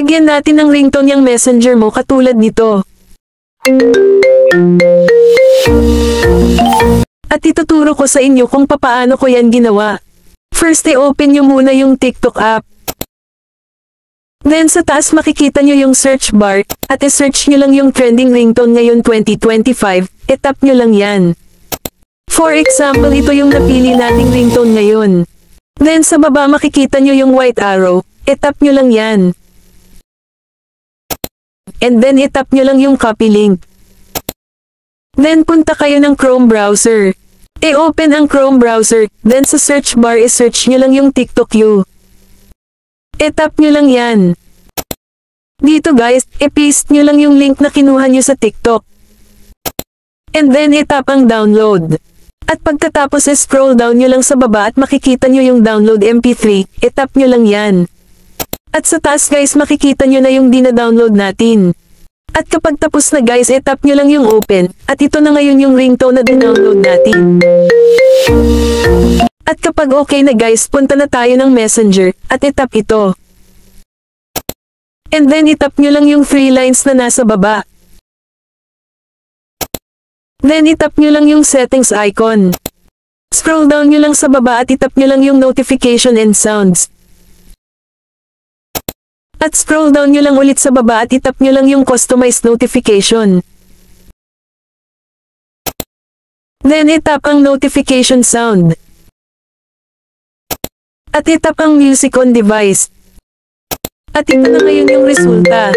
Lagyan natin ng ringtone yung messenger mo katulad nito. At ituturo ko sa inyo kung papaano ko yan ginawa. First i-open nyo muna yung TikTok app. Then sa taas makikita nyo yung search bar, at i-search nyo lang yung trending ringtone ngayon 2025, i-tap nyo lang yan. For example, ito yung napili nating ringtone ngayon. Then sa baba makikita nyo yung white arrow, i-tap nyo lang yan. And then i-tap nyo lang yung copy link. Then punta kayo ng Chrome browser. I-open ang Chrome browser, then sa search bar i-search nyo lang yung TikTok U. I-tap nyo lang yan. Dito guys, i-paste nyo lang yung link na kinuha nyo sa TikTok. And then i-tap ang download. At pagkatapos scroll down nyo lang sa baba at makikita nyo yung download MP3, i-tap nyo lang yan. At sa taas guys makikita nyo na yung dina-download natin. At kapag tapos na guys, i-tap nyo lang yung open, at ito na ngayon yung ringtone na din-download natin. At kapag okay na guys, punta na tayo ng messenger, at i-tap ito. And then i-tap nyo lang yung 3 lines na nasa baba. Then i-tap nyo lang yung settings icon. Scroll down nyo lang sa baba at i-tap nyo lang yung notification and sounds. At scroll down nyo lang ulit sa baba at i-tap nyo lang yung customized notification. Then i-tap ang notification sound. At i-tap ang music on device. At ito na ngayon yung resulta.